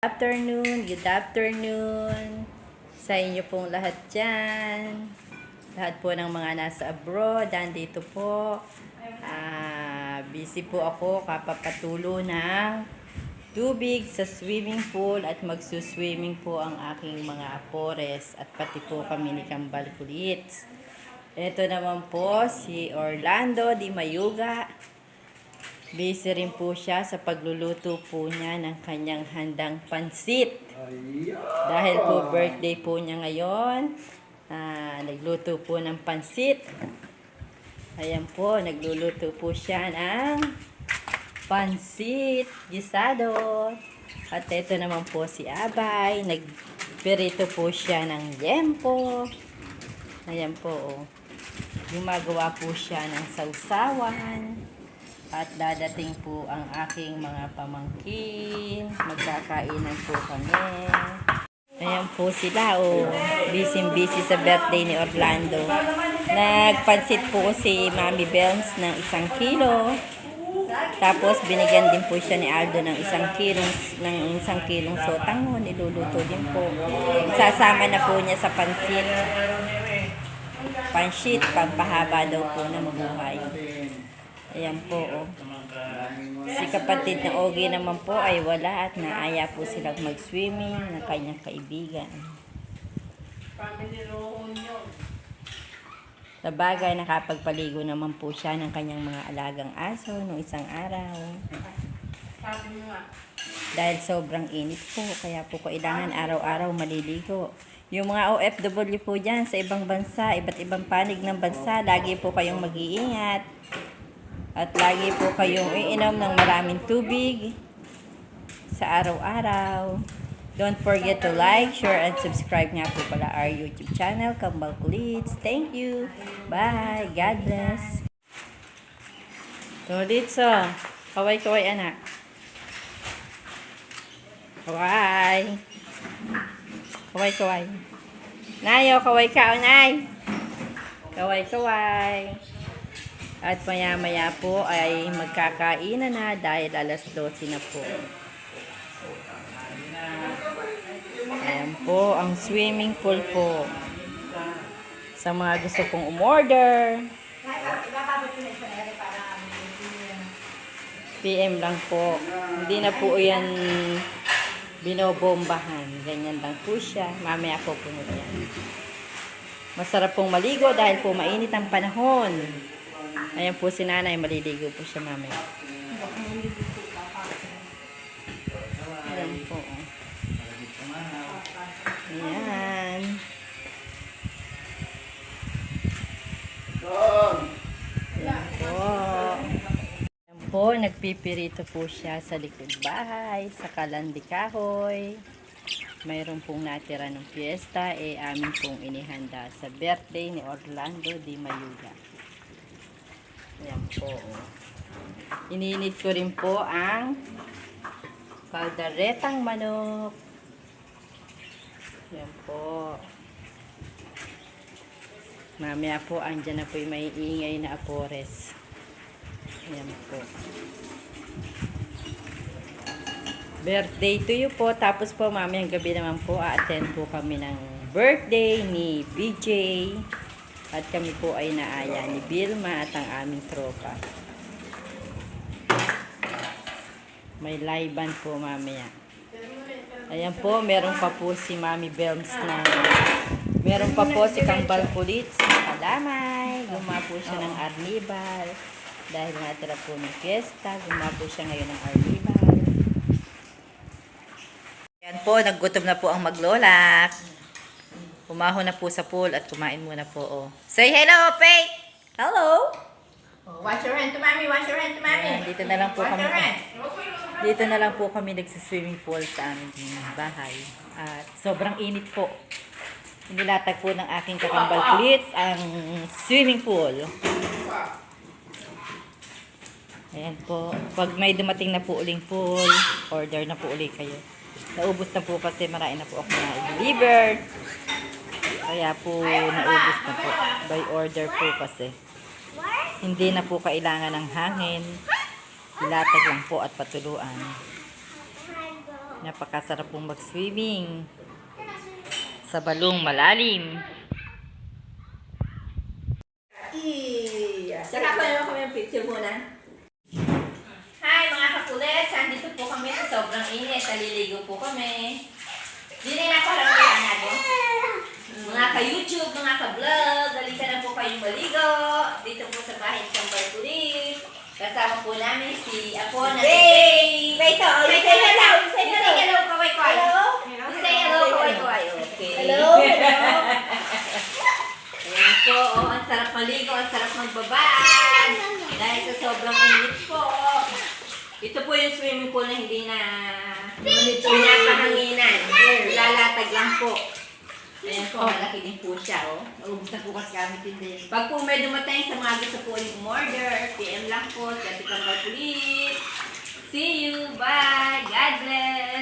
Good afternoon sa inyo pong lahat dyan. Lahat po ng mga nasa abroad, nandito po. Busy po ako, kapapatulo ng tubig sa swimming pool at magsuswimming po ang aking mga apores at pati po kami ni Kambal Kulits. Ito naman po si Orlando Di Mayuga. Busy rin po siya sa pagluluto po niya ng kanyang handang pansit. Dahil po birthday po niya ngayon, nagluto po ng pansit. Ayan po, nagluluto po siya ng pansit gisado. At ito naman po si Abay, nagperito po siya ng yempo. Ayan po, oh. Gumagawa po siya ng sausawan. At dadating po ang aking mga pamangkin. Magkakainan po kami. Ayan po sila, oh. Busy sa birthday ni Orlando. Nagpansit po si Mami Belms ng 1 kilo. Tapos binigyan din po siya ni Aldo ng 1 kilong sotanghon. Niluluto din po. Sasama na po niya sa pansit. Pansit, pampahaba daw po ng buhay. Ayan po, oh. Si kapatid na Ogie naman po ay wala at naaya po silang mag-swimming ng kanyang kaibigan. Sa bagay, nakapagpaligo naman po siya ng kanyang mga alagang aso noong isang araw. Dahil sobrang init po, kaya po kailangan araw-araw maliligo. Yung mga OFW po dyan sa ibang bansa, iba't ibang panig ng bansa, lagi po kayong mag-iingat. At lagi po kayong iinom ng maraming tubig sa araw-araw. Don't forget to like, share, and subscribe nga po pala our YouTube channel, Kambal Kulits. Thank you. Bye. God bless. Kulits, oh. Kaway-kaway, anak. Kaway. Kaway-kaway. Nayo, kaway ka, oh, Nay. Kaway-kaway. At maya-maya po ay magkakainan na dahil alas 12 na po. Ayan po ang swimming pool po. Sa mga gusto pong umorder, PM lang po. Hindi na po yan binobombahan. Ganyan lang po siya. Mamaya po punod yan. Masarap pong maligo dahil po mainit ang panahon. Ayan po si nanay, maliligo po siya mamaya. Ayan po. Ayan. Ayan po. Ayan po, nagpipirito po siya sa likod bahay, sa Kalandi Kahoy. Mayroon pong natira ng piyesta, amin pong inihanda sa birthday ni Orlando Di Mayuga. Ayan po. Ininit ko rin po ang kaldaretang manok. Ayan po. Mamaya po, andyan na po yung may ingay na apores. Ayan po. Birthday to you po. Tapos po, mamayang gabi naman po, a-attend po kami ng birthday ni BJ. At kami po ay naaya ni Vilma at ang aming tropa. May live band po mamaya. Ayan po, meron pa po si Mami Belms na meron pa po si Kambal Kulits na kalamay. Gumawa po siya ng arnibal. Dahil natira po ng fiesta, gumawa po siya ngayon ng arnibal. Ayan po, naggutom na po ang maglolak. Umahon na po sa pool at kumain muna po. Oh. Say hello, Faith! Hello! Oh, wash your hand to mommy, wash your hand to mommy. Ayan, dito na lang po Wash kami. your hand. Dito na lang po kami nagsiswimming pool sa aming bahay. At sobrang init po. Inilatag po ng aking kakambal Kulits ang swimming pool. Ayan po. Pag may dumating na po uling pool, order na po ulit kayo. Naubos na po kasi marami na po ako na-deliver. Kaya po naubos na po. By order po kasi. Hindi na po kailangan ng hangin. Ilatag lang po at patuluan. Napakasarap pong mag-swimming sa balong malalim. Saka pa naman kami yung picture muna. Hi mga kapulit! Andito po kami sa sobrang init. Naliligo po kami. Hindi na ako lang ako. Mga ka-YouTube, mga ka-vlog, halika na po kayong maligo. Dito po sa bahay ng Bartulis. Kasama po namin si Apo na si Dave. Wait, oh, Say you say hello, hello. you say You hello. say hello, kaway-kaway. Hello? You say hello, kaway-kaway. Okay. Hello? Hello? Ayan po, oh, ang sarap maligo, ang sarap magbabaan. Dahil sa sobrang init po. Ito po yung swimming pool na hindi na pinapahanginan. Lalatag lang po. Ayan po, malaki din po siya, oh. Naubos na po kasi gamit yun din. Pag po may dumating sa mga gusto po yung umorder, PM lang po sa Tikang Police. See you, bye, God bless.